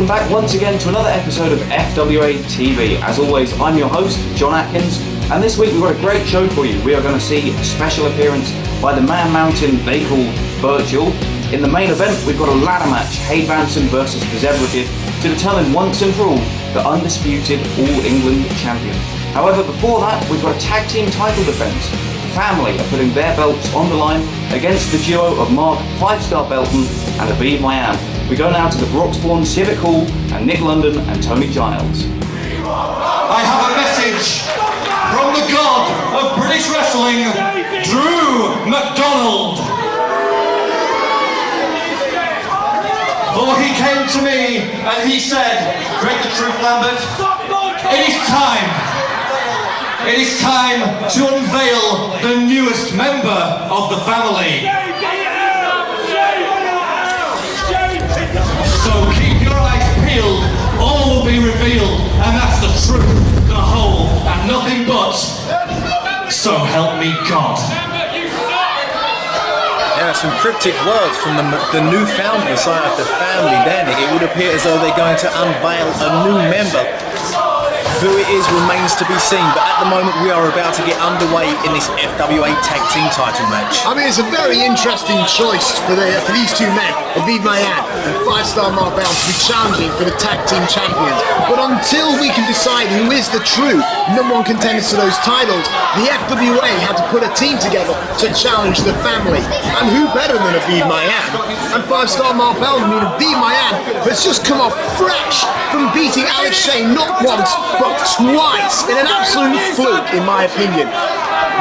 welcome back once again to another episode of FWA TV. As always, I'm your host, John Atkins, and this week we've got a great show for you. We are going to see a special appearance by the man mountain they call Burchill. In the main event, we've got a ladder match, Hade Vansen versus Burchill, to determine once and for all the undisputed All England champion. However, before that, we've got a tag team title defence. The family are putting their belts on the line against the duo of Mark 5-Star Belton and Aviv Maayan. We go now to the Broxbourne Civic Hall and Nick London and Tony Giles. I have a message from the god of British wrestling, Drew McDonald. For he came to me and he said, "Break the truth, Lambert. It is time. It is time to unveil the newest member of the family. So keep your eyes peeled, all will be revealed, and that's the truth, the whole, and nothing but. So help me God." Yeah, some cryptic words from the newfound messiah of the family there, Nick. It would appear as though they're going to unveil a new member. Who it is remains to be seen, but at the moment we are about to get underway in this FWA Tag Team title match. I mean, it's a very interesting choice for these two men, Aviv Maayan and 5-Star Mark Belton, to be challenging for the Tag Team Champions. But until we can decide who is the true #1 contenders to those titles, the FWA had to put a team together to challenge the family. And who better than Aviv Maayan and 5-Star Mark Belton? I mean, Aviv Maayan has just come off fresh from beating Alex Shane not once, but twice, in an absolute fluke, in my opinion.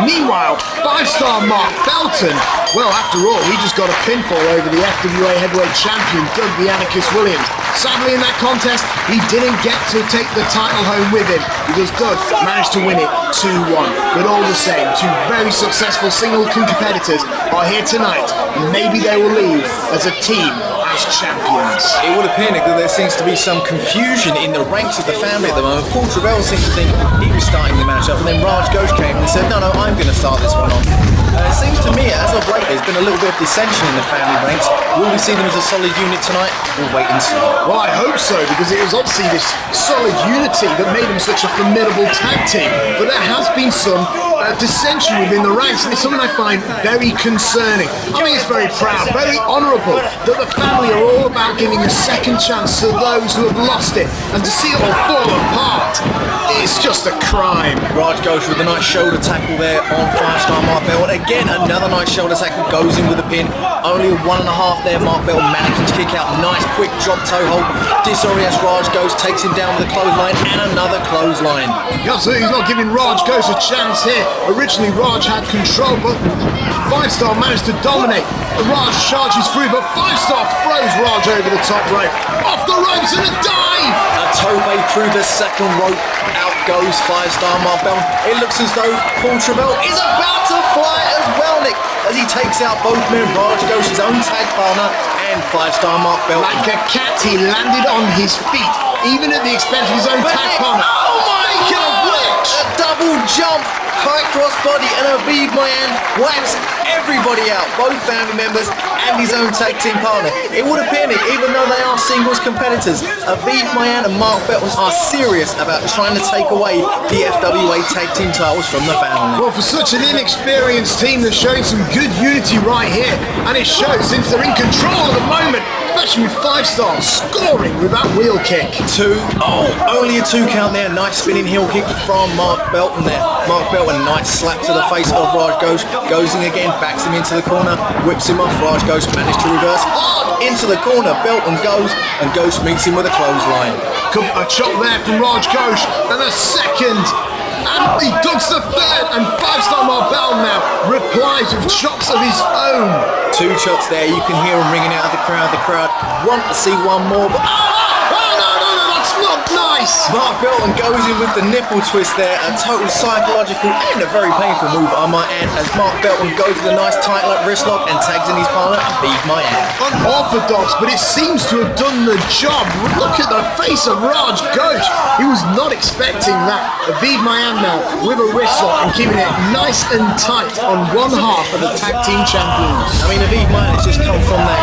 Meanwhile, 5-Star Mark Belton, well, after all, he just got a pinfall over the FWA heavyweight champion, Doug the Anarchist Williams. Sadly, in that contest, he didn't get to take the title home with him because Doug managed to win it 2-1. But all the same, two very successful single competitors are here tonight, and maybe they will leave as a team as champions. It would appear, Nick, that there seems to be some confusion in the ranks of the family at the moment. Paul Travell seemed to think he was starting the match up, and then Raj Ghosh came and said, no, I'm going to start this one off. It seems to me, as of late, there's been a little bit of dissension in the family ranks. Will we see them as a solid unit tonight? We'll wait and see. Well, I hope so, because it was obviously this solid unity that made them such a formidable tag team. But there has been some dissension within the ranks, and it's something I find very concerning. I think it's very proud, very honourable that the family are all about giving a second chance to those who have lost it, and to see it all fall apart, it's just a crime. Raj Ghosh with a nice shoulder tackle there on 5-Star Mark Belton. Again, another nice shoulder tackle, goes in with a pin. Only a 1.5 there, Mark Belton managing to kick out. Nice quick drop toe hold. Disorients Raj Ghosh, takes him down with a clothesline, and another clothesline. Absolutely, he's not giving Raj Ghosh a chance here. Originally Raj had control, but 5-Star managed to dominate. Raj charges through, but 5-Star throws Raj over the top rope. Off the ropes and a dive! A tope through the second rope. Out goes 5-Star Mark Belton. It looks as though Paul Travell is about to fly as well, Nick, as he takes out both men. Raj Ghosh, his own tag partner, and 5-Star Mark Belton. Like a cat, he landed on his feet, even at the expense of his own tag partner. Oh my God! A double jump, high cross body, and Aviv Maayan wipes everybody out, both family members and his own tag team partner. It would appear, Nick, even though they are singles competitors, Aviv Maayan and Mark Belton are serious about trying to take away the FWA tag team titles from the family. Well, for such an inexperienced team, they're showing some good unity right here, and it shows since they're in control at the moment, especially with 5-Star scoring with that wheel kick. Only a 2 count there. Nice spinning heel kick from Mark Belton there. Mark Belton, nice slap to the face of Raj Ghosh. Goes in again, backs him into the corner, whips him off. Raj Ghosh managed to reverse hard into the corner. Belton goes, and Ghosh meets him with a clothesline. A chop there from Raj Ghosh, and a second. And he ducks the third, and 5-Star Mark Belton now replies with chops of his own. 2 chops there, you can hear him ringing out of the crowd. The crowd want to see one more, but no, that's not nice. Mark Belton goes in with the nipple twist there, a total psychological and a very painful move, I might add, as Mark Belton goes with a nice tight wrist lock and tags in his partner, Aviv Maayan. Unorthodox, but it seems to have done the job. Look at the face of Raj Ghosh. He was not expecting that. Aviv Maayan now with a wrist lock and keeping it nice and tight on one half of the tag team champions. I mean, Aviv Maayan has just come from that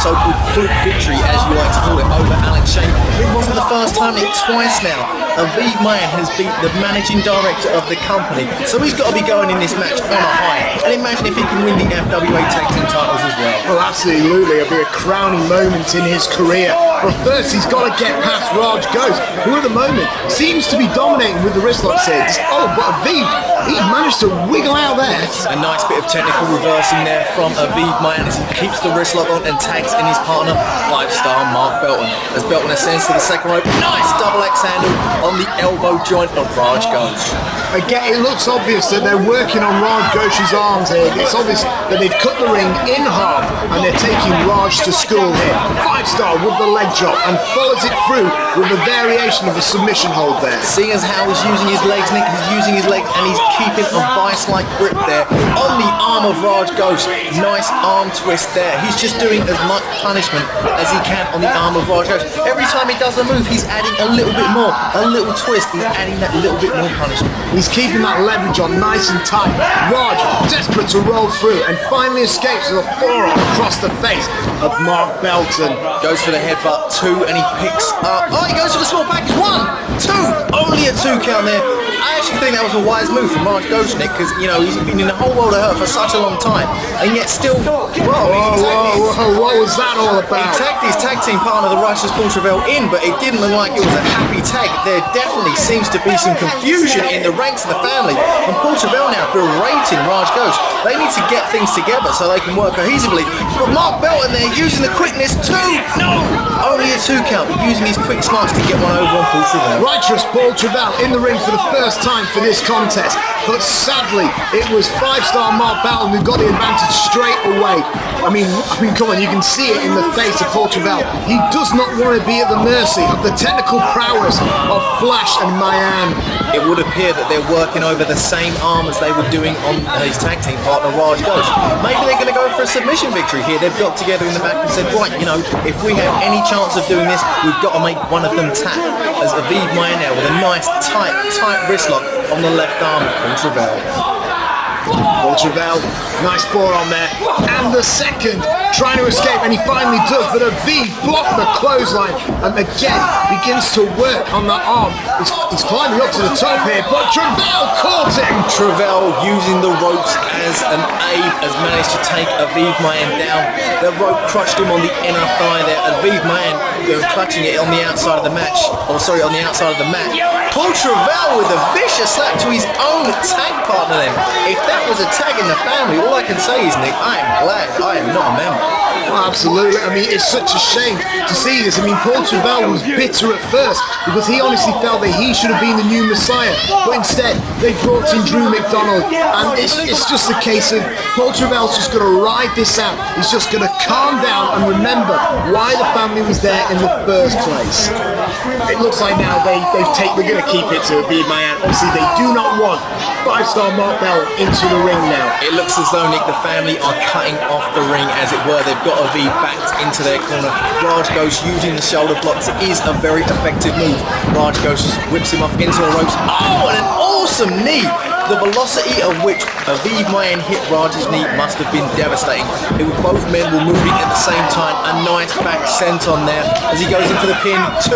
so-called fluke victory, as you like to call it, over Alex Shane. It wasn't the first time, it's twice now. Aviv Maayan has beat the managing director of the company, so he's got to be going in this match on a high. And imagine if he can win the FWA tag team titles as well. Well, absolutely. It'll be a crowning moment in his career. But first, he's got to get past Raj Ghosh, who at the moment seems to be dominating with the wrist locks here. Oh, but Aviv, he managed to wiggle out there. A nice bit of technical reversing there from Aviv Maayan as he keeps the wrist lock on and tags in his partner, 5-star Mark Belton. As Belton ascends to the second rope, nice double X handle on the elbow joint of Raj Ghosh. Again, it looks obvious that they're working on Raj Ghosh's arms here. It's obvious that they've cut the ring in half and they're taking Raj to school here. 5-star with the leg drop and follows it through with a variation of a submission hold there. Seeing as how he's using his legs, Nick, he's using his leg and he's keeping a vice-like grip there on the arm of Raj Ghosh. Nice arm twist there. He's just doing as much punishment as he can on the arm of Raj Ghosh. Every time he does a move, he's adding a little bit more, a little twist. He's adding that little bit more punishment. He's keeping that leverage on nice and tight. Raj, desperate to roll through, and finally escapes with a forearm across the face of Mark Belton. Goes for the headbutt, 2, and he picks up. Oh, he goes for the small package, 1, 2. Only a 2 count there. I actually think that was a wise move from Raj Ghosh, Nick, because, you know, he's been in the whole world of hurt for such a long time, and yet still, whoa, what was that all about? He tagged his tag team partner, the Righteous Paul Travell, in, but it didn't look like it was a happy tag. There definitely seems to be some confusion in the ranks of the family, and Paul Travell now berating Raj Ghosh. They need to get things together so they can work cohesively. But Mark Belton there using the quickness, 2, no! Only a 2 count, but using his quick smarts to get one over on Paul Travell. Righteous Paul Travell in the ring for the first time for this contest, but sadly it was 5-star Mark Belton who got the advantage straight away. I mean, come on, you can see it in the face of Paul Travell. He does not want to be at the mercy of the technical prowess of Flash and Maayan. It would appear that they're working over the same arm as they were doing on his tag team partner Raj Ghosh. Maybe they're going to go for a submission victory here. They've got together in the back and said, right, you know, if we have any chance of doing this, we've got to make one of them tap. As Aviv Maayan now with a nice tight wrist lock on the left arm of Paul Travell. Paul Travell, nice forearm there, and the second, trying to escape, and he finally does, but Aviv blocked the clothesline, and again, begins to work on the arm. He's climbing up to the top here, but Travell caught him! Travell using the ropes as an aid has managed to take Aviv Maayan down. The rope crushed him on the inner thigh there. Aviv Maayan clutching it on the outside of the match, on the outside of the mat. Paul Travell with a vicious slap to his own tag partner then. If that was a tag in the family, all I can say is, Nick, I am glad I am not a member. Oh, absolutely. I mean, it's such a shame to see this. I mean, Paul Travell was bitter at first because he honestly felt that he should have been the new Messiah, but instead they brought in Drew McDonald, and it's just a case of Paul Travell's just going to ride this out. He's just going to calm down and remember why the family was there in the first place. It looks like now they're going to keep it to Aviv Maayan. Obviously, they do not want 5-star Mark Belton into the ring now. It looks as though, Nick, the family are cutting off the ring, as it were. They've got Aviv backed into their corner. Raj Ghosh using the shoulder blocks is a very effective move. Raj Ghosh whips him off into the ropes. Oh, and an awesome knee! The velocity of which Aviv Maayan hit Raj's knee must have been devastating. It was both men were moving at the same time. A nice back senton there as he goes into the pin. 2.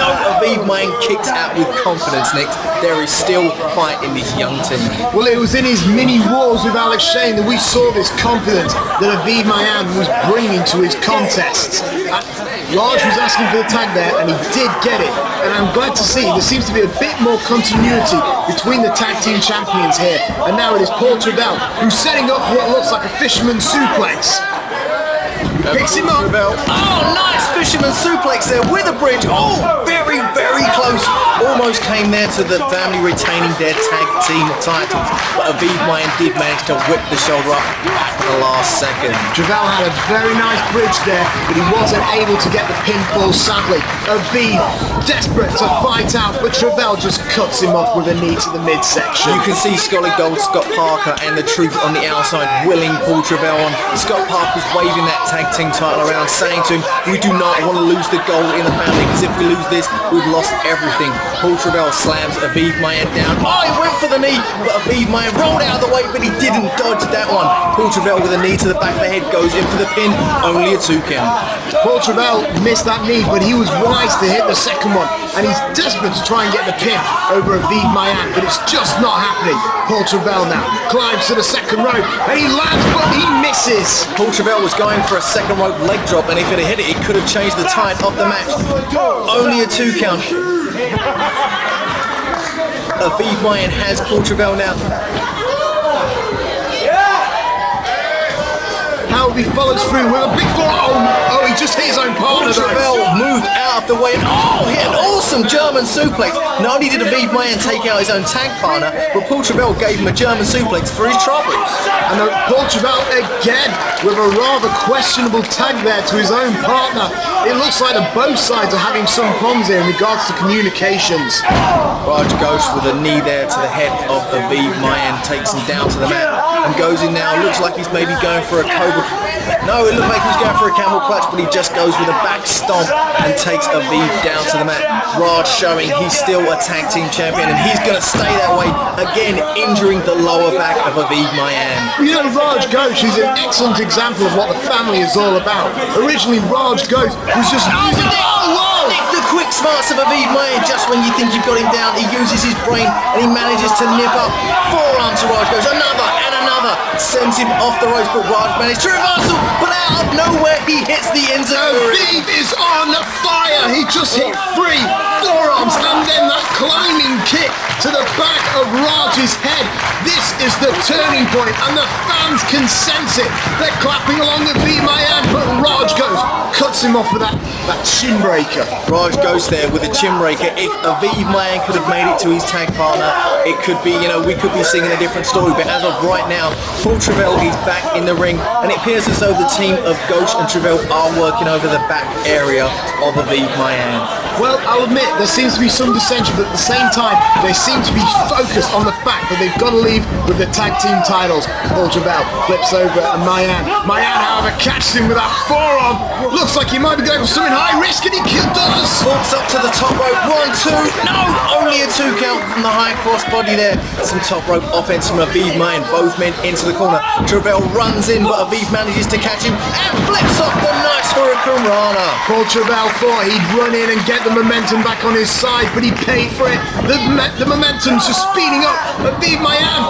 No, Aviv Maayan kicks out with confidence, Nick. There is still fight in this young team. Well, it was in his mini wars with Alex Shane that we saw this confidence that Aviv Maayan was bringing to his contests. Raj was asking for the tag there, and he did get it. And I'm glad to see there seems to be a bit more continuity between the tag team champions here. And now it is Paul Travell who's setting up what looks like a fisherman suplex. Picks him up. Oh, nice fisherman suplex there with a bridge. Oh, very, very close. Almost almost came there to the family retaining their tag team titles, but Aviv Maayan did manage to whip the shoulder up at the last second. Travell had a very nice bridge there, but he wasn't able to get the pinfall, sadly. Aviv desperate to fight out, but Travell just cuts him off with a knee to the midsection. You can see Scotty Gold, Scott Parker and the Truth on the outside willing Paul Travell on. Scott Parker's waving that tag team title around, saying to him, we do not want to lose the gold in the family, because if we lose this, we've lost everything. Paul Travell slams Aviv Maayan down. Oh, he went for the knee, but Aviv Maayan rolled out of the way, but he didn't dodge that one. Paul Travell with a knee to the back of the head goes in for the pin, only a 2 count. Paul Travell missed that knee, but he was wise to hit the second one, and he's desperate to try and get the pin over Aviv Maayan, but it's just not happening. Paul Travell now climbs to the second rope, and he lands, but he misses. Paul Travell was going for a second rope leg drop, and if it had hit it, it could have changed the tide of the match. Only a 2 count. Aviv Maayan has Paul Travell now. How he follows through with a big forearm. Oh, he just hit his own partner. Paul Travell moved out of the way. Oh, he had an awesome German suplex. Not only did Aviv Maayan take out his own tag partner, but Paul Travell gave him a German suplex for his troubles. And Paul Travell again with a rather questionable tag there to his own partner. It looks like both sides are having some problems here in regards to communications. Raj Ghosh with a knee there to the head of Aviv Maayan, takes him down to the mat and goes in now. Looks like he's maybe going for a Cobra. No, it looked like he was going for a camel clutch, but he just goes with a back stomp and takes Aviv down to the mat. Raj showing he's still a tag team champion, and he's going to stay that way, again injuring the lower back of Aviv Maayan. You know, Raj Ghosh is an excellent example of what the family is all about. Originally, Raj Ghosh was just using... The quick smarts of Aviv Maayan, just when you think you've got him down, he uses his brain and he manages to nip up. Forearm to Raj Ghosh, another and another, sends him off the ropes, but Raj managed to reversal, but out of nowhere he hits the enziguri. Aviv is on fire. He just hit 3 forearms and then that climbing kick to the back of Raj's head. This is the turning point, and the fans can sense it. They're clapping along with Aviv Maayan, but Raj cuts him off with that chin breaker. Raj goes there with a chin breaker. If Aviv Maayan could have made it to his tag partner, it could be, we could be singing a different story. But as of right now, Paul Travell is back in the ring, and it appears as though the team of Ghosh and Travell are working over the back area of Aviv Maayan. Well, I'll admit, there seems to be some dissension, but at the same time, they seem to be focused on the fact that they've got to leave with the tag team titles. Paul Travell flips over at Maayan. Maayan, however, catches him with that forearm. Looks like he might be going for something high risk, and he does. Walks up to the top rope, 1, 2, no! Only a 2 count from the high cross body there. Some top rope offense from Aviv Maayan, both men into the corner. Travell runs in, but Aviv manages to catch him and flips off the nice Hurricane Rana. Paul Travell thought he'd run in and get the momentum back on his side, but he paid for it. The momentum's just speeding up. Aviv Maayan,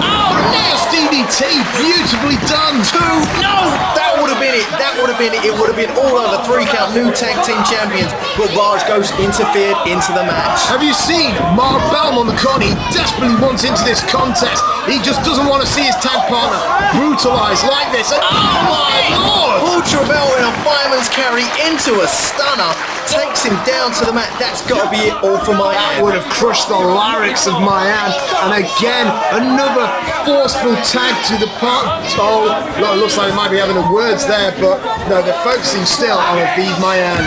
nice DDT, beautifully done. 2, no! That would have been it. That would have been it. It would have been all over. 3 count, new tag team champions. But Raj Ghosh interfered into the match. Have you seen Mark Belton on the corner? He desperately wants into this contest. He just doesn't want to see his tag partner brutalized like this. And, oh my lord! Paul Travell in a fireman's carry into a stunner, takes him down to the mat. That's got to be it all for Maayan. That would have crushed the larynx of Maayan. And again, another forceful tag to the part. Oh, it looks like they might be having the words there, but no, they're focusing still on Aviv Maayan.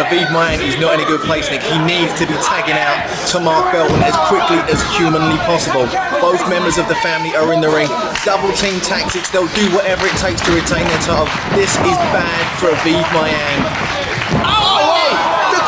Aviv Maayan is not in a good place, Nick. He needs to be tagging out to Mark Belton as quickly as humanly possible. Both members of the family are in the ring. Double team tactics. They'll do whatever it takes to retain their title. This is bad for Aviv Maayan.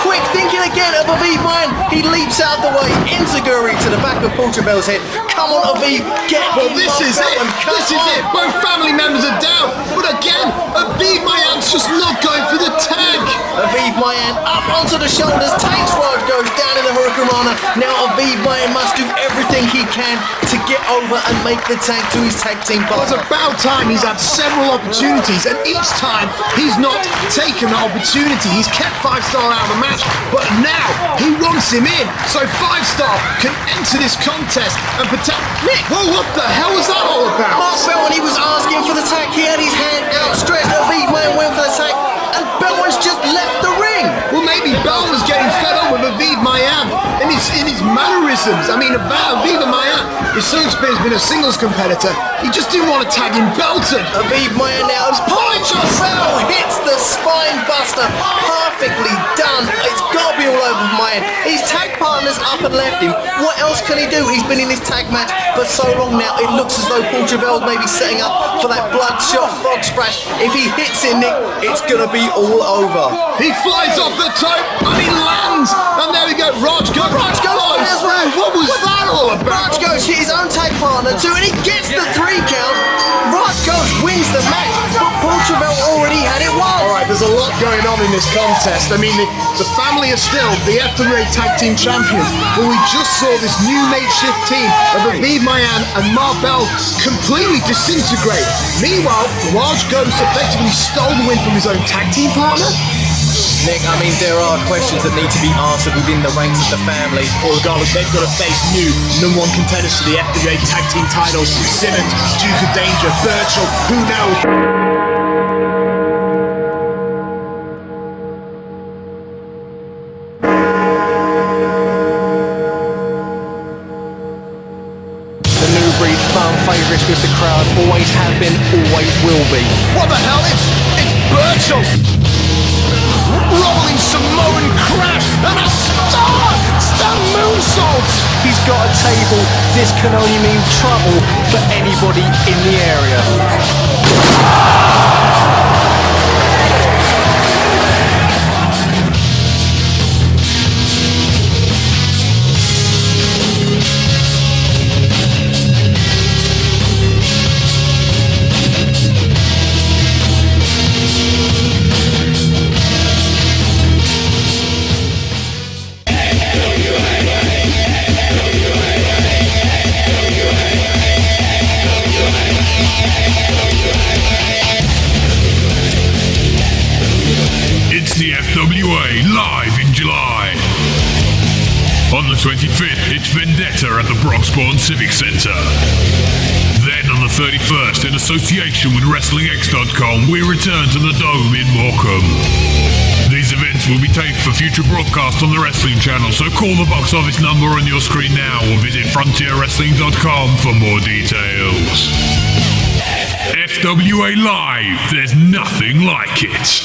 Quick thinking again of Aviv Maayan. He leaps out the way. Enziguri to the back of Paul Travell's head. Come on, Aviv, get Well, this is it. This is it. Both family members are down. But again, Aviv Maayan's just not going for the tag. Aviv Maayan up onto the shoulders. Takes Raj Ghosh down in the Hurricane Rana. Now Aviv Maayan must do everything he can to get over and make the tag to his tag team Well, partner. it's about time. He's had several opportunities, and each time he's not taken the opportunity. He's kept 5-star out of the match, but now he wants him in, so 5-star can enter this contest and protect. Nick! Whoa, what the hell was that all about? Mark Belton, he was asking for the tag. He had his hand outstretched. Aviv Maayan went for the tag, and Belton's just left the ring. Well, maybe Belton was getting fed up with Aviv Maayan in his mannerisms. mannerisms. I mean, Aviv Maayan is so experienced, been a singles competitor. He just didn't want to tag in Belton. Aviv Maayan now has hits the spine buster. Perfectly done. It's got to be all over Maayan. His tag partner's up and left him. What else can he do? He's been in this tag match for so long now. It looks as though Burchill may be setting up for that bloodshot frog splash. If he hits it, Nick, it's going to be all over. He flies off the top and he lands. And there we go. Raj goes. What was that all about? Raj goes hit his own tag partner too, and he gets the 3 count. Raj goes wins the match, but Burchill already had it won. Alright, there's a lot going on in this contest. I mean, the family are still the FWA Tag Team Champions, but we just saw this new makeshift team of Aviv Maayan and Belton completely disintegrate. Meanwhile, Raj Ghost effectively stole the win from his own tag team partner. Nick, I mean, there are questions that need to be answered within the ranks of the family. Well, regardless, they've got to face new #1 contenders to the FWA Tag Team titles. Simmons, Duke of Danger, Burchill, who knows? The new breed fan favourites with the crowd, always have been, always will be. What the hell? It's Burchill! Rolling Samoan crash and a star moonsault. He's got a table. This can only mean trouble for anybody in the area. It's the FWA live in July. On the 25th, it's Vendetta at the Broxbourne Civic Centre. Then on the 31st, in association with WrestlingX.com, we return to the Dome in Morecambe. These events will be taped for future broadcast on the Wrestling Channel, so call the box office number on your screen now or visit FrontierWrestling.com for more details. FWA Live, there's nothing like it.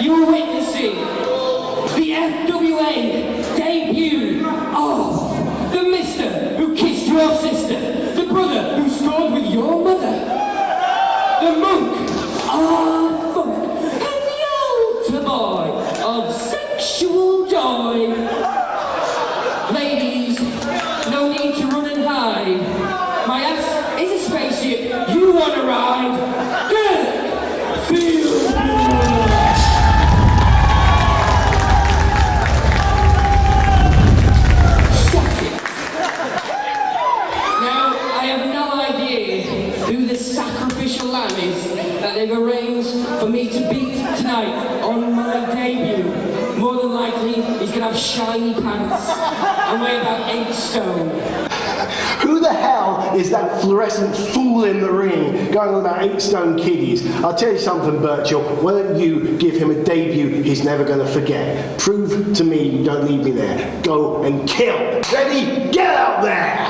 You're witnessing the FWA debut of the mister who kissed your sister, the brother who scored with your mother, the monk of funk, and the altar boy of sexual joy. Ladies, no need to run and hide. My ass is a spaceship. You want to ride? Dirk, Feelgood. Stop it. Now, I have no idea who the sacrificial lamb is that they've arranged for me to beat tonight on my debut. More than likely, he's gonna have shiny pants and weigh about 8 stone. Who the hell is that fluorescent fool in the ring going on about 8 stone kiddies? I'll tell you something, Burchill. Why don't you give him a debut he's never going to forget? Prove to me you don't leave me there. Go and kill. Ready? Get out there!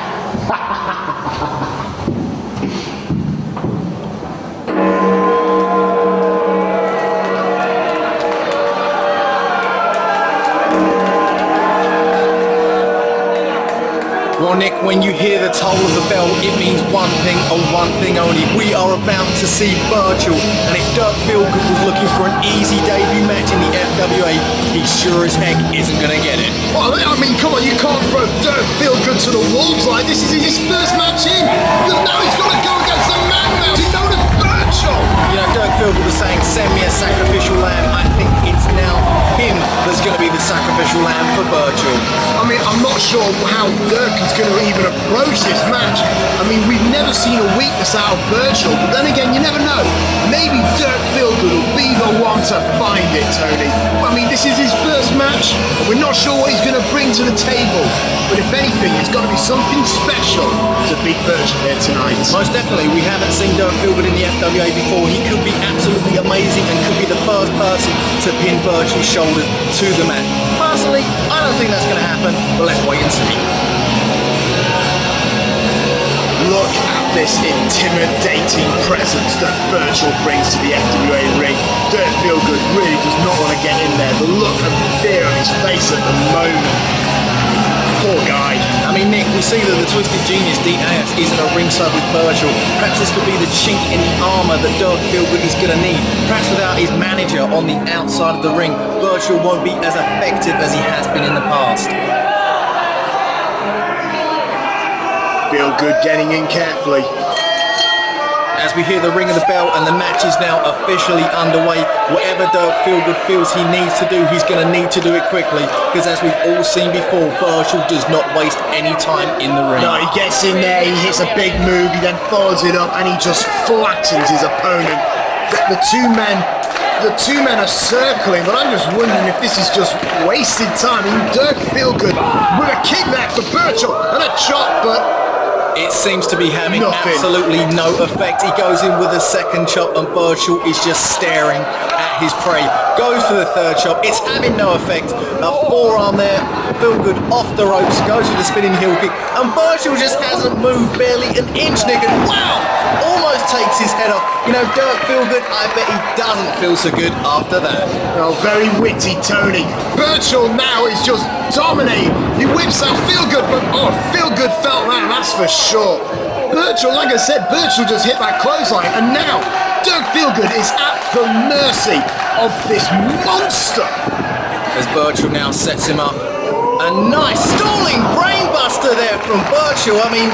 Well, Nick, when you hear the toll of the bell, it means one thing and one thing only. We are about to see Burchill, and if Dirk Feelgood was looking for an easy debut match in the FWA, he sure as heck isn't going to get it. Well, I mean, come on, you can't throw Dirk Feelgood to the wolves like this. Is his first match in. Now he's got to go against the man mountain known as Burchill. You know, Dirk Feelgood was saying, send me a sacrificial lamb. I think it's now him that's going to be the sacrificial lamb for Burchill. I mean, I'm not sure how Dirk is going to even approach this match. I mean, we've never seen a weakness out of Burchill, but then again, you never know. Maybe Dirk Feelgood will be the one to find it, Tony. I mean, this is his first match. We're not sure what he's going to bring to the table, but if anything, it's got to be something special to beat Burchill here tonight. Most definitely, we haven't seen Dirk Feelgood in the FWA before. He could be absolutely amazing and could be the first person to pin Burchill's shoulders to the mat. Personally, I don't think that's going to happen, but let's wait and see. Look at this intimidating presence that Burchill brings to the FWA ring. Dirk Feelgood really does not want to get in there. The look of fear on his face at the moment. Poor guy. I mean, Nick, we see that the Twisted Genius, Dean Ayers, isn't a ringside with Burchill. Perhaps this could be the chink in the armour that Dirk Feelgood is going to need. Perhaps without his manager on the outside of the ring, Burchill won't be as effective as he has been in the past. Feelgood getting in carefully. As we hear the ring of the bell and the match is now officially underway, whatever Dirk Feelgood feels he needs to do, he's going to need to do it quickly, because as we've all seen before, Burchill does not waste any time in the ring. No, he gets in there, he hits a big move, he then follows it up and he just flattens his opponent. The two men are circling, but I'm just wondering if this is just wasted time. I mean, Dirk Feelgood with a kick there for Burchill and a chop, but it seems to be having nothing. Absolutely no effect. He goes in with a second chop and Burchill is just staring at his prey. Goes for the third chop. It's having no effect. A forearm there. Feelgood off the ropes. Goes with the spinning heel kick. And Burchill just hasn't moved barely an inch, Nick. And wow! Almost takes his head off. You know, Dirk Feelgood, I bet he doesn't feel so good after that. Oh, very witty, Tony. Burchill now is just dominating. He whips out Feelgood, but Feelgood felt that, that's for sure. Burchill, like I said, Burchill just hit that clothesline, and now Dirk Feelgood is at the mercy of this monster. As Burchill now sets him up. A nice stalling brainbuster there from Burchill. I mean,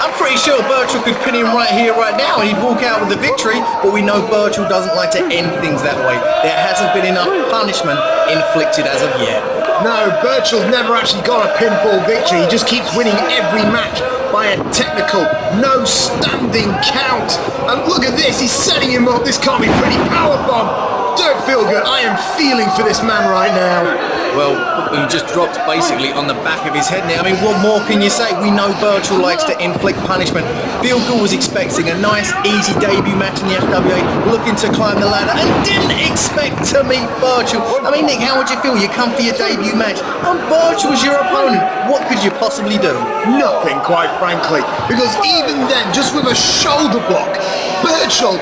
I'm pretty sure Burchill could pin him right here, right now, and he'd walk out with the victory, but we know Burchill doesn't like to end things that way. There hasn't been enough punishment inflicted as of yet. No, Burchill's never actually got a pinfall victory. He just keeps winning every match by a technical, no standing count. And look at this, he's setting him up. This can't be pretty. Powerbomb. Dirk Feelgood, I am feeling for this man right now. Well, he just dropped basically on the back of his head now. I mean, what more can you say? We know Burchill likes to inflict punishment. Feelgood was expecting a nice, easy debut match in the FWA, looking to climb the ladder, and didn't expect to meet Burchill. I mean, Nick, how would you feel? You come for your debut match, and Burchill's your opponent. What could you possibly do? Nothing, quite frankly. Because even then, just with a shoulder block, Burchill,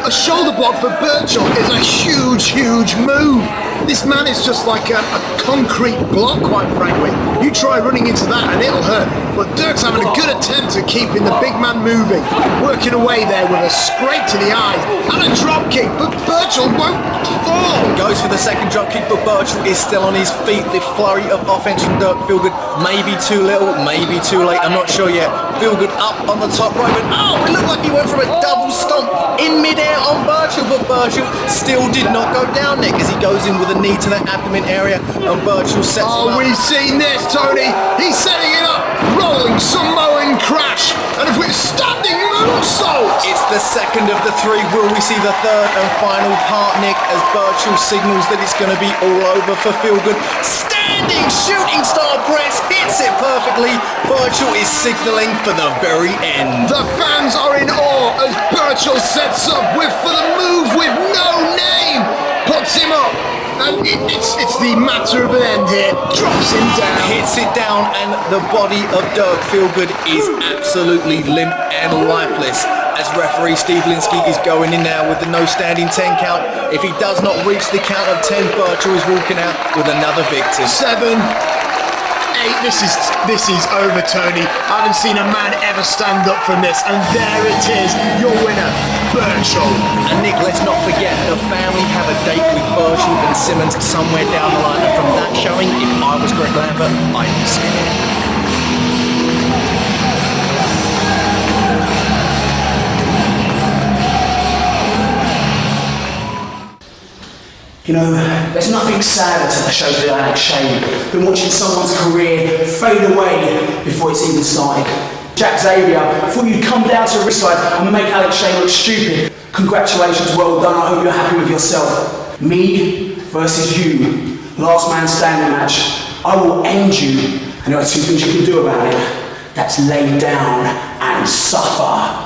a shoulder block for Burchill is a huge, huge move. This man is just like a concrete block, quite frankly. You try running into that and it'll hurt. But Dirk's having a good attempt at keeping the big man moving. Working away there with a scrape to the eyes and a drop kick, but Burchill won't fall. Goes for the second drop kick, but Burchill is still on his feet. The flurry of offense from Dirk Feelgood may be too little, maybe too late, I'm not sure yet. Feelgood up on the top rope, and it looked like he went for a double stomp in midair on Burchill, but Burchill still did not go down, Nick, as he goes in with a knee to the abdomen area, and Burchill sets him up. We've seen this, Tony. He's setting it up, rolling Samoan crash, and with standing moonsault. It's the second of the three. Will we see the third and final part, Nick, as Burchill signals that it's going to be all over for Feelgood? Standing shooting star press, hits it perfectly. Burchill is signalling for the very end. The fans are in awe as Burchill sets up for the move with no name. Puts him up. And it's the matter of an end here. Drops him down. Hits it down, and the body of Dirk Feelgood is absolutely limp and lifeless. As referee Steve Linsky is going in now with the no standing 10 count. If he does not reach the count of 10, Burchill is walking out with another victim. 7, 8, this is over, Tony. I haven't seen a man ever stand up from this, and there it is, your winner, Burchill. And Nick, let's not forget, the family have a date with Burchill and Simmons somewhere down the line, and from that showing, if I was Greg Lambert, I'd be scared. You know, there's nothing sadder to the show feel like shame than watching someone's career fade away before it's even started. Jack Xavier, I thought you'd come down to ringside and make Alex Shane look stupid. Congratulations, well done, I hope you're happy with yourself. Me versus you, last man standing match. I will end you, and there are two things you can do about it. That's lay down and suffer.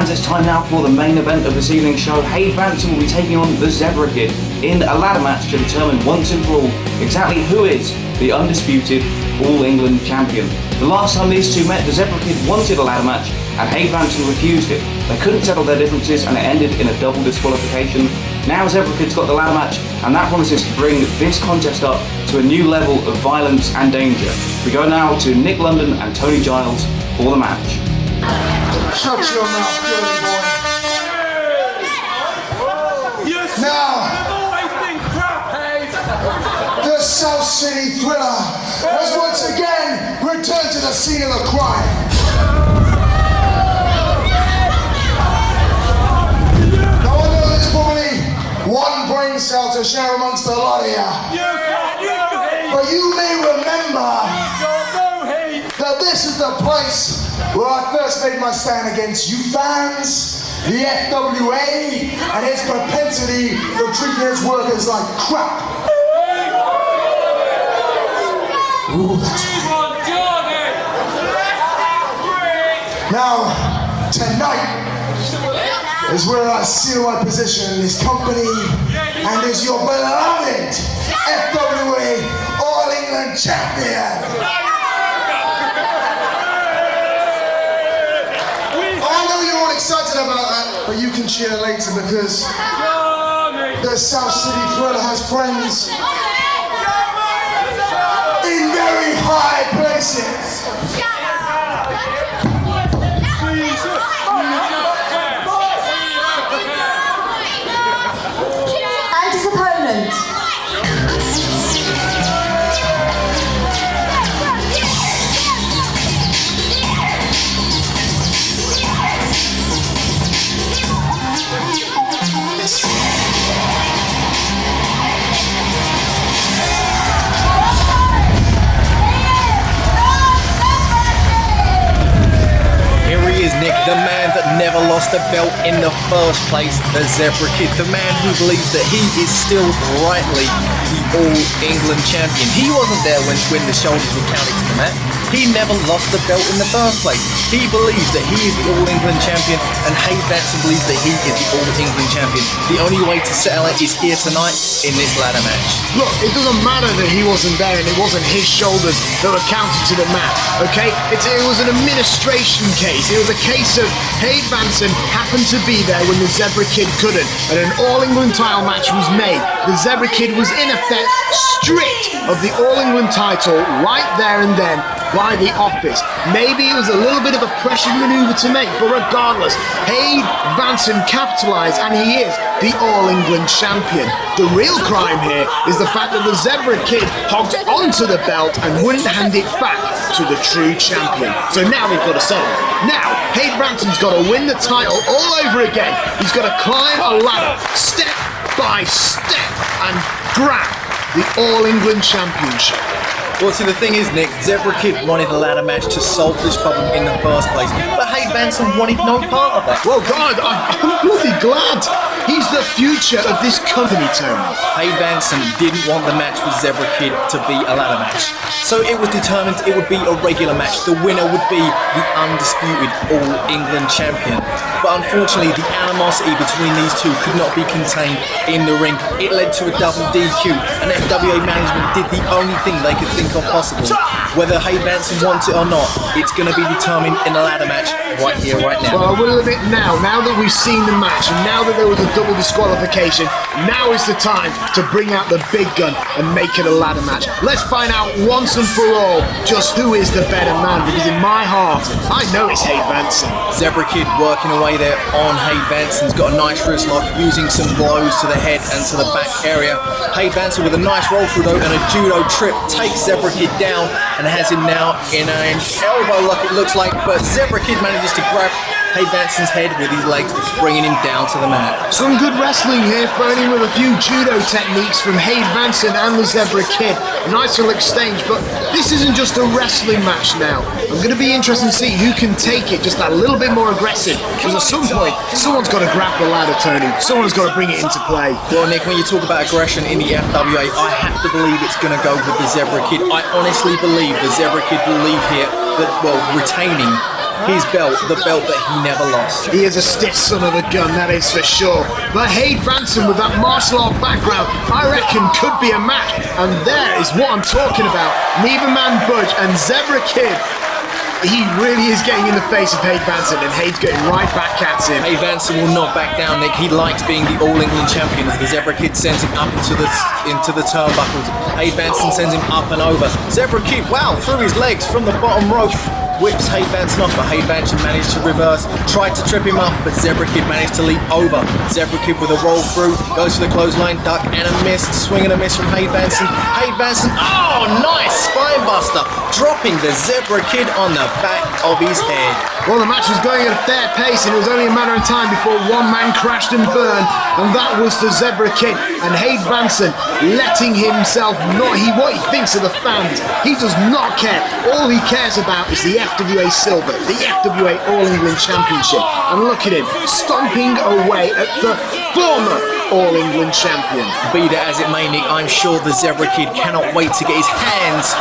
fans, it's time now for the main event of this evening's show. Hade Vansen will be taking on the Zebra Kid in a ladder match to determine once and for all exactly who is the undisputed All England champion. The last time these two met, the Zebra Kid wanted a ladder match and Hade Vansen refused it. They couldn't settle their differences and it ended in a double disqualification. Now Zebra Kid's got the ladder match and that promises to bring this contest up to a new level of violence and danger. We go now to Nick London and Tony Giles for the match. Shut your mouth, dirty boy. Now, the South City Thriller has once again returned to the scene of the crime. Now I know there's probably one brain cell to share amongst a lot of you. But you may remember that this is the place where I first made my stand against you fans, the FWA, and its propensity for treating its workers like crap. Ooh, that's right. Now, tonight is where I seal my position in this company and is your beloved FWA All England champion. Excited about that, but you can cheer later because the South City Thriller has friends in very high places. And his opponent. Nick, the man that never lost a belt in the first place, the Zebra Kid, the man who believes that he is still rightly the All England champion. He wasn't there when the shoulders were counted to the mat. He never lost the belt in the first place. He believes that he is the All England champion, and Hade Vansen believes that he is the All England champion. The only way to settle it is here tonight in this ladder match. Look, it doesn't matter that he wasn't there and it wasn't his shoulders that were counted to the mat, okay? It was an administration case. It was a case of Hade Vansen happened to be there when the Zebra Kid couldn't, and an All England title match was made. The Zebra Kid was in effect stripped of the All England title right there and then by the office. Maybe it was a little bit of a pressure maneuver to make, but regardless, Hade Vansen capitalised and he is the All England champion. The real crime here is the fact that the Zebra Kid hogged onto the belt and wouldn't hand it back to the true champion. So now we've got to settle. Now, Hade Vansen's got to win the title all over again. He's got to climb a ladder, step by step, and grab the All England Championship. Well, see, the thing is, Nick, Zebra Kid wanted a ladder match to solve this problem in the first place, but Hade Vansen wanted no part of that. Well, God, I'm bloody glad. He's the future of this company, Tony. Hade Vansen didn't want the match with Zebra Kid to be a ladder match. So it was determined it would be a regular match. The winner would be the undisputed All England champion. But unfortunately, the animosity between these two could not be contained in the ring. It led to a double DQ, and FWA management did the only thing they could think of possible. Whether Hade Vansen wants it or not, it's going to be determined in a ladder match right here, right now. Well, I will admit now that we've seen the match, and now that there was a double disqualification, now is the time to bring out the big gun and make it a ladder match. Let's find out once and for all just who is the better man, because in my heart, I know it's Hade Vansen. Zebra Kid working away there on Hade Vansen's got a nice wrist lock, using some blows to the head and to the back area. Hade Vansen with a nice roll through though and a judo trip takes Zebra Kid down and has him now in an elbow lock, it looks like, but Zebra Kid manages to grab Hade Vansen's head with his legs, bringing him down to the mat. Some good wrestling here, thrown in with a few judo techniques from Hade Vansen and the Zebra Kid. A nice little exchange, but this isn't just a wrestling match now. I'm going to be interested to see who can take it just a little bit more aggressive, because at some point, someone's got to grab the ladder, Tony. Someone's got to bring it into play. Well, Nick, when you talk about aggression in the FWA, I have to believe it's going to go with the Zebra Kid. I honestly believe the Zebra Kid will leave here, retaining his belt, the belt that he never lost. He is a stiff son of a gun, that is for sure. But Hade Vansen with that martial art background, I reckon could be a match. And there is what I'm talking about. Neither man budge, and Zebra Kid, he really is getting in the face of Hade Vansen, and Hade's getting right back at him. Hade Vansen will not back down, Nick. He likes being the All England champion as the Zebra Kid sends him up into the turnbuckles. Hade Vansen sends him up and over. Zebra Kid, wow, through his legs from the bottom rope. Whips Hade Vansen off, but Hade Vansen managed to reverse, tried to trip him up, but Zebra Kid managed to leap over. Zebra Kid with a roll through, goes for the clothesline, duck and a miss, swing and a miss from Hade Vansen. Hade Vansen, oh, nice spine buster, dropping the Zebra Kid on the back of his head. Well, the match was going at a fair pace, and it was only a matter of time before one man crashed and burned, and that was the Zebra Kid. And Hade Vansen letting himself what he thinks of the fans. He does not care. All he cares about is the FWA Silver, the FWA All England Championship. And look at him, stomping away at the former All England champion. Be that as it may, Nick, I'm sure the Zebra Kid cannot wait to get his hands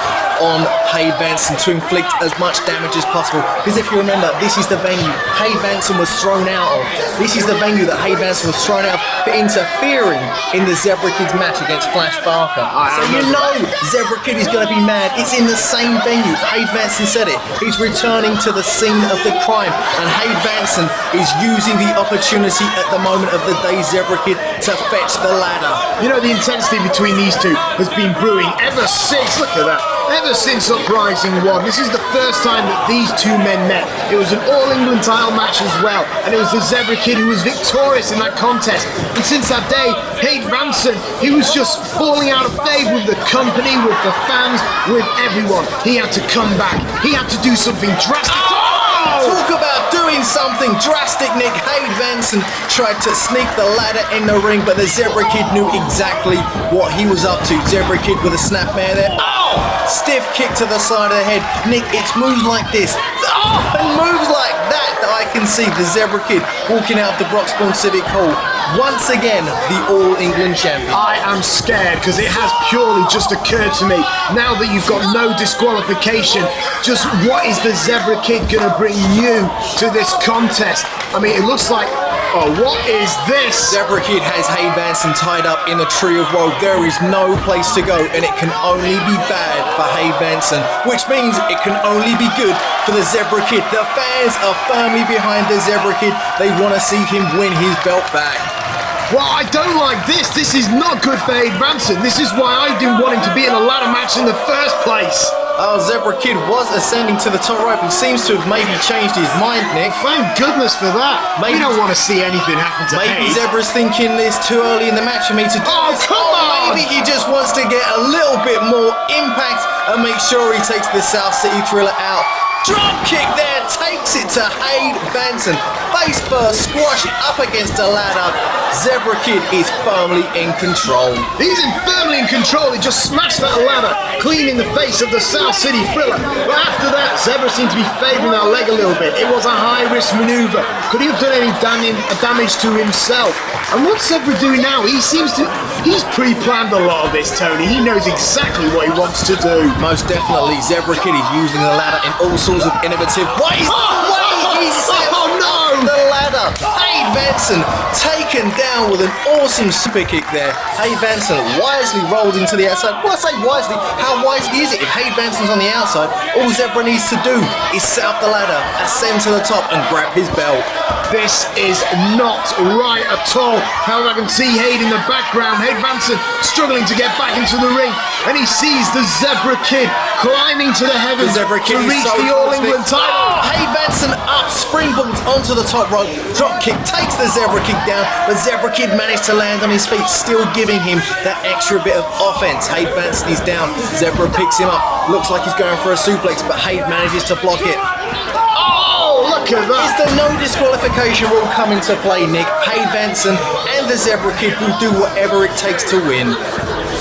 on Hade Vansen to inflict as much damage as possible. Because if you remember, this is the venue Hade Vansen was thrown out of. This is the venue that Hade Vansen was thrown out of for interfering in the Zebra Kid's match against Flash Barker. So you know Zebra Kid is going to be mad. It's in the same venue. Hade Vansen said it. He's returning to the scene of the crime, and Hade Vansen is using the opportunity at the moment of the day, Zebra Kid, to fetch the ladder. You know, the intensity between these two has been brewing ever since, look at that, ever since Uprising 1. This is the first time that these two men met. It was an All England title match as well, and it was the Zebra Kid who was victorious in that contest. And since that day, Hade Vansen, he was just falling out of favour with the company, with the fans, with everyone. He had to come back. He had to do something drastic. Talk about doing something drastic, Nick. Hade Vansen tried to sneak the ladder in the ring, but the Zebra Kid knew exactly what he was up to. Zebra Kid with a snapmare there. Oh! Stiff kick to the side of the head. Nick, it's moves like this. Oh! And moves like that I can see the Zebra Kid walking out of the Broxbourne Civic Hall. Once again, the All England champion. I am scared because it has purely just occurred to me, now that you've got no disqualification, just what is the Zebra Kid going to bring new to this contest? I mean, it looks like, oh, what is this? Zebra Kid has Hade Vansen tied up in a tree of woe. There is no place to go, and it can only be bad for Hade Vansen, which means it can only be good for the Zebra Kid. The fans are firmly behind the Zebra Kid. They want to see him win his belt back. Well, I don't like this. This is not good for Hade Vansen. This is why I didn't want him to be in a ladder match in the first place. Oh, Zebra Kid was ascending to the top rope. He seems to have maybe changed his mind, Nick. Thank goodness for that. Maybe, you don't want to see anything happen to Maybe Hade. Zebra's thinking it's too early in the match for me to do this. Come on! Maybe he just wants to get a little bit more impact and make sure he takes the South City Thriller out. Drop kick there, takes it to Hade Vansen. Face first, squash up against the ladder. Zebra Kid is firmly in control. He's firmly in control. He just smashed that ladder clean in the face of the South City Thriller. But after that, Zebra seemed to be favouring that leg a little bit. It was a high-risk manoeuvre. Could he have done any damage to himself? And what's Zebra doing now? He's pre-planned a lot of this, Tony. He knows exactly what he wants to do. Most definitely, Zebra Kid is using the ladder in all sorts of innovative ways. The ladder. Hade Vansen taken down with an awesome super kick there. Hade Vansen wisely rolled into the outside. Well, I say wisely, how wisely is it? If Hade Vansen's on the outside, all Zebra needs to do is set up the ladder, ascend to the top and grab his belt. This is not right at all. However, I can see Hade in the background. Hade Vansen struggling to get back into the ring, and he sees the Zebra Kid climbing to the heavens to reach the All England title. Oh, Hade Vansen up, springboards onto the top rope. Drop kick takes the Zebra Kid down, but Zebra Kid managed to land on his feet, still giving him that extra bit of offense. Hade Vansen is down. Zebra picks him up. Looks like he's going for a suplex, but Hade manages to block it. Oh, look at that! Is the no disqualification rule come into play, Nick? Hade Vansen and the Zebra Kid will do whatever it takes to win.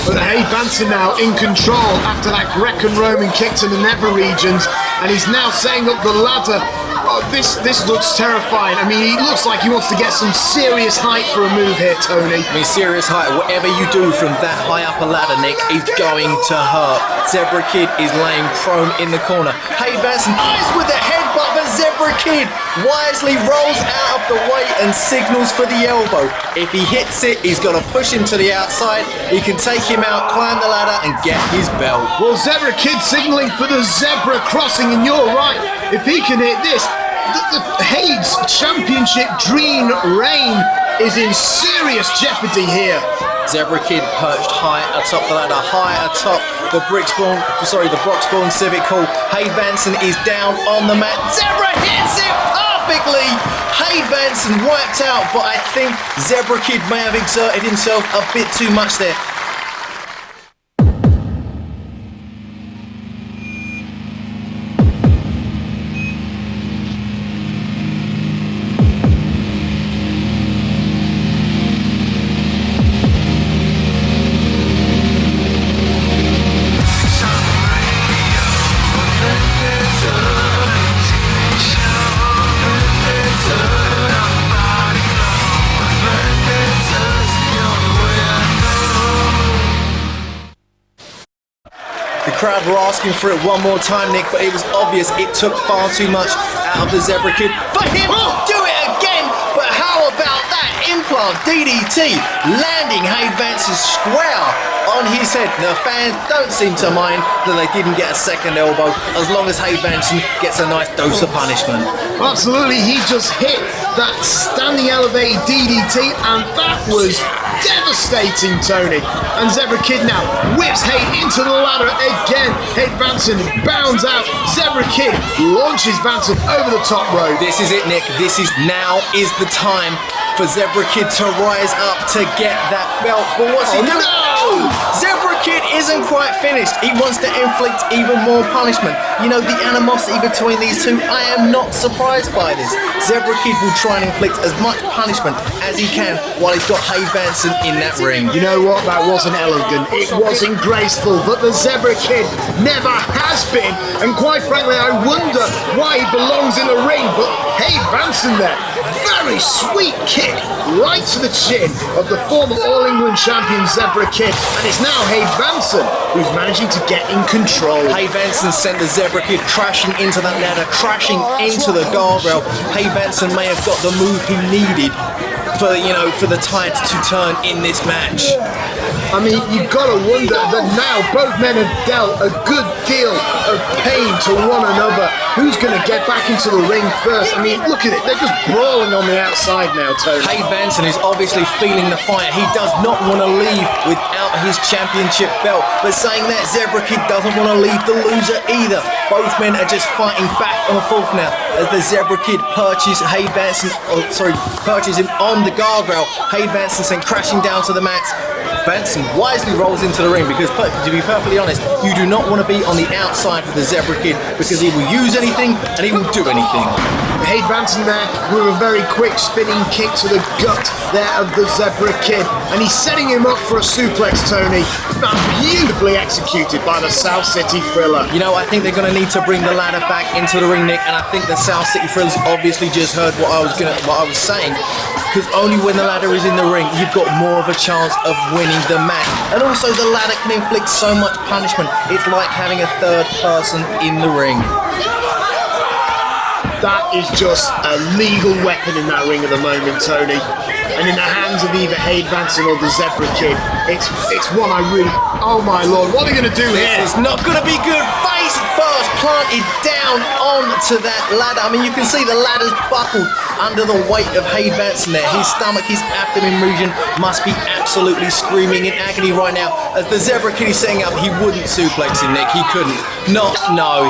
But Hade Vansen now in control after that Greco-Roman kick to the nether regions, and he's now setting up the ladder. Oh, this looks terrifying. I mean, he looks like he wants to get some serious height for a move here, Tony. I mean, serious height. Whatever you do from that high up a ladder, Nick, is going to hurt. Zebra Kid is laying prone in the corner. Hade Vansen eyes with the headbutt, but Zebra Kid wisely rolls out of the way and signals for the elbow. If he hits it, he's got to push him to the outside. He can take him out, climb the ladder, and get his belt. Well, Zebra Kid signaling for the zebra crossing, and you're right. If he can hit this, the Hade's championship dream reign is in serious jeopardy here. Zebra Kid perched high atop the ladder, high atop the Broxbourne Civic Hall. Hade Vansen is down on the mat. Zebra hits it perfectly. Hade Vansen wiped out, but I think Zebra Kid may have exerted himself a bit too much there. The crowd were asking for it one more time, Nick, but it was obvious it took far too much out of the Zebra Kid for him to do it again. But how about that implant DDT landing Hade Vansen square on his head? The fans don't seem to mind that they didn't get a second elbow, as long as Hade Vansen gets a nice dose of punishment. Absolutely, he just hit that standing elevated DDT, and that was devastating, Tony. And Zebra Kid now whips Hade into the ladder again. Hade Vansen bounds out. Zebra Kid launches Vansen over the top rope. This is it, Nick. Now is the time for Zebra Kid to rise up to get that belt. But what's he doing? No! Zebra Kid isn't quite finished. He wants to inflict even more punishment. You know, the animosity between these two, I am not surprised by this. Zebra Kid will try and inflict as much punishment as he can while he's got Hade Vansen in that ring. You know what? That wasn't elegant. It wasn't graceful, but the Zebra Kid never has been. And quite frankly, I wonder why he belongs in the ring. But Hade Vansen there, very sweet kick right to the chin of the former All-England champion Zebra Kid. And it's now Hade Vansen who's managing to get in control. Hade Vansen sent the Zebra Kid crashing into that ladder, crashing into the guardrail. Hade Vansen may have got the move he needed for the tides to turn in this match. I mean, you've got to wonder that now both men have dealt a good deal of pain to one another. Who's going to get back into the ring first? I mean, look at it. They're just brawling on the outside now, Tony. Hade Vansen is obviously feeling the fire. He does not want to leave without his championship belt. But saying that, Zebra Kid doesn't want to leave the loser either. Both men are just fighting back and forth now as the Zebra Kid perches him on the guardrail. Hade Vansen sent crashing down to the mats. Vansen wisely rolls into the ring because, to be perfectly honest, you do not want to be on the outside with the Zebra Kid because he will use anything and he will do anything. Hade Vansen there with a very quick spinning kick to the gut there of the Zebra Kid, and he's setting him up for a suplex, Tony. Beautifully executed by the South City Thriller. You know, I think they're going to need to bring the ladder back into the ring, Nick, and I think the South City Thrillers obviously just heard what I was saying, because only when the ladder is in the ring, you've got more of a chance of winning the match. And also, the ladder can inflict so much punishment. It's like having a third person in the ring. That is just a legal weapon in that ring at the moment, Tony. And in the hands of either Hade Vansen or the Zebra Kid, it's one I really... Oh my lord, what are they going to do here? It's not going to be good. Face first, planted down onto that ladder. I mean, you can see the ladder's buckled under the weight of Hade Vansen there. His stomach, his abdomen region must be absolutely screaming in agony right now. As the Zebra Kid is setting up, he wouldn't suplex him, Nick. He couldn't. No,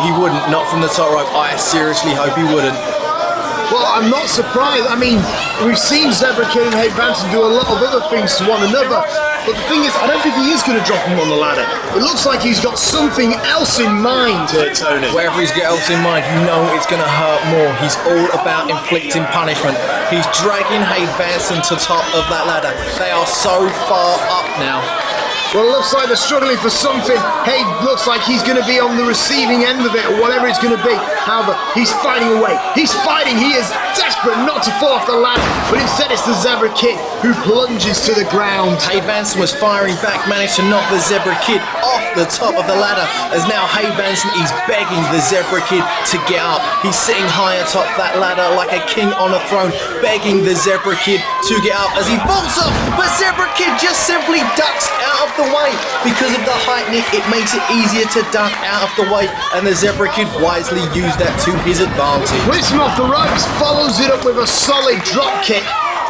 he wouldn't. Not from the top rope. I seriously hope he wouldn't. Well, I'm not surprised. I mean, we've seen Zebra Kid and Hade Vansen do a lot of other things to one another. But the thing is, I don't think he is going to drop him on the ladder. It looks like he's got something else in mind here, Tony. Whatever he's got else in mind, you know it's going to hurt more. He's all about inflicting punishment. He's dragging Hade Vansen to top of that ladder. They are so far up now. Well, it looks like they're struggling for something. Hade looks like he's going to be on the receiving end of it, or whatever it's going to be. However, he's fighting away. He's fighting. He is desperate not to fall off the ladder, but instead it's the Zebra Kid who plunges to the ground. Hade Vansen was firing back, managed to knock the Zebra Kid off the top of the ladder, as now Hade Vansen is begging the Zebra Kid to get up. He's sitting high atop that ladder like a king on a throne, begging the Zebra Kid to get up as he vaults up, but Zebra Kid just simply ducks out of the way. Because of the height, Nick, it makes it easier to duck out of the way, and the Zebra Kid wisely used that to his advantage. Whips him off the ropes, follows it up with a solid drop kick.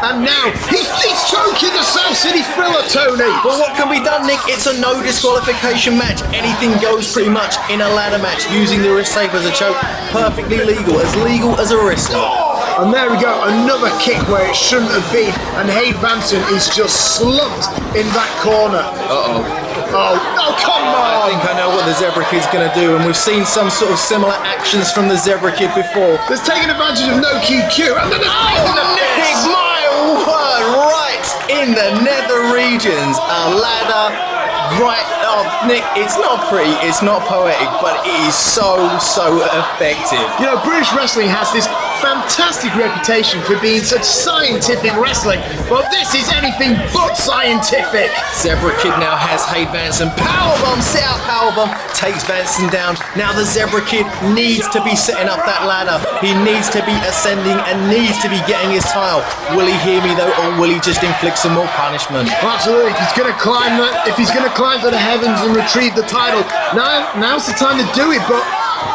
And now he's choking the South City Thriller, Tony. Well, what can be done, Nick? It's a no disqualification match. Anything goes pretty much in a ladder match. Using the wrist tape as a choke, perfectly legal as a wrestler. And there we go, another kick where it shouldn't have been, and Hade Vansen is just slumped in that corner. Oh, come on! I think I know what the Zebra Kid's going to do, and we've seen some sort of similar actions from the Zebra Kid before. There's taking advantage of no QQ, and then Nick, my word, right in the nether regions, a ladder, right, Nick, it's not pretty, it's not poetic, but it is so effective. You know, British wrestling has this fantastic reputation for being such scientific wrestling, but this is anything but scientific. Zebra Kid now has Hade Vansen powerbomb, sit out powerbomb, takes Vansen down. Now the Zebra Kid needs to be setting up that ladder. He needs to be ascending and needs to be getting his tile. Will he hear me though, or will he just inflict some more punishment? Absolutely, if he's going to climb to the heavens and retrieve the title, now's the time to do it, but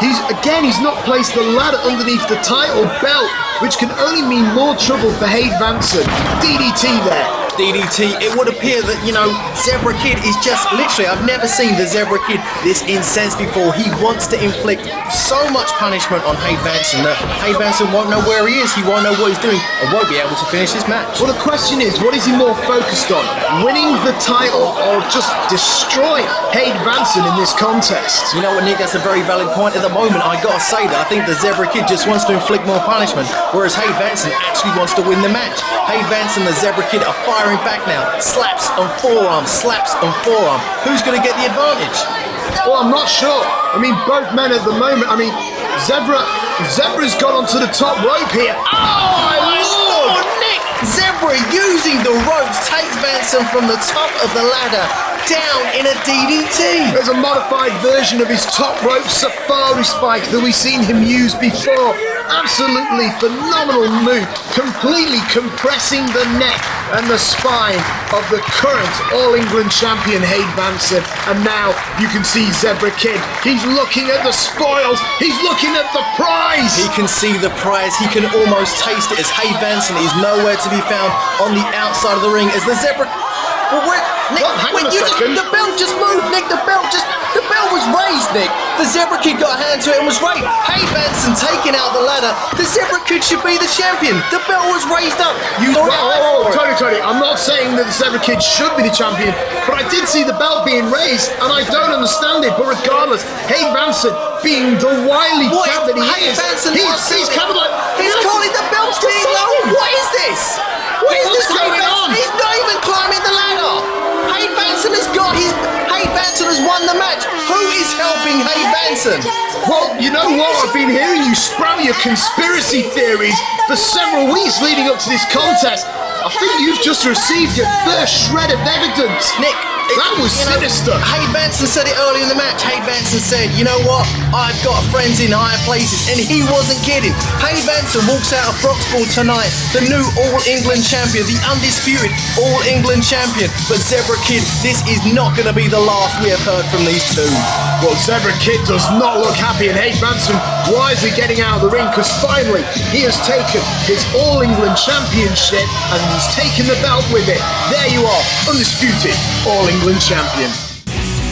he's not placed the ladder underneath the title belt, which can only mean more trouble for Hade Vansen. DDT there. DDT, it would appear that, you know, Zebra Kid is just literally, I've never seen the Zebra Kid this incensed before. He wants to inflict so much punishment on Hade Vansen that Hade Vansen won't know where he is, he won't know what he's doing, and won't be able to finish this match. Well, the question is, what is he more focused on? Winning the title or just destroying Hade Vansen in this contest? You know what, Nick, that's a very valid point. At the moment, I gotta say that I think the Zebra Kid just wants to inflict more punishment, whereas Hade Vansen actually wants to win the match. Hade Vansen and the Zebra Kid are firing back now. Slaps and forearm, slaps and forearm. Who's going to get the advantage? Well, I'm not sure. I mean, both men at the moment. I mean, Zebra's got onto the top rope here. Oh, my lord! Nick! Zebra using the ropes takes Vansen from the top of the ladder down in a DDT. There's a modified version of his top rope safari spike that we've seen him use before. Absolutely phenomenal move, completely compressing the neck and the spine of the current All England champion Hade Vansen. And now you can see Zebra Kid. He's looking at the spoils. He's looking at the prize. He can see the prize. He can almost taste it as Hade Vansen is nowhere to be found on the outside of the ring as the Zebra... Well, Nick, the belt just moved, Nick. The belt was raised, Nick. The Zebra Kid got a hand to it and was raised. Hade Vansen taking out the ladder. The Zebra Kid should be the champion. The belt was raised up. Tony, I'm not saying that the Zebra Kid should be the champion, but I did see the belt being raised, and I don't understand it. But regardless, Hade Vansen, being the wily cat that he is, he's kind of like... He's calling the belt being low. What is this? What is this going on? He's not even climbing the ladder. Hade Vansen Hade Vansen has won the match. Who is helping Hade Vansen? Well, you know what? I've been hearing you sprout your conspiracy theories for several weeks leading up to this contest. I think you've just received your first shred of evidence. Nick, that was sinister. Hade Vansen said it early in the match. Hade Vansen said, you know what? I've got friends in higher places, and he wasn't kidding. Hade Vansen walks out of Broxbourne tonight, the new All England champion, the undisputed All England champion. But Zebra Kid, this is not going to be the last we have heard from these two. Well, Zebra Kid does not look happy, and Hade Vansen wisely getting out of the ring because finally he has taken his All England championship and he's taken the belt with it. There you are, undisputed All England champion.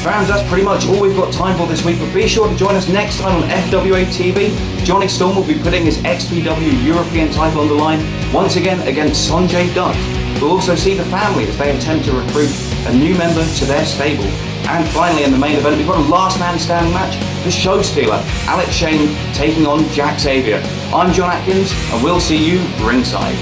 Fans, that's pretty much all we've got time for this week, but be sure to join us next time on FWA TV. Johnny Storm will be putting his XPW European title on the line once again against Sanjay Dutt. We'll also see the family as they attempt to recruit a new member to their stable. And finally, in the main event, we've got a last man standing match, the show stealer, Alex Shane taking on Jack Xavier. I'm John Atkins, and we'll see you ringside.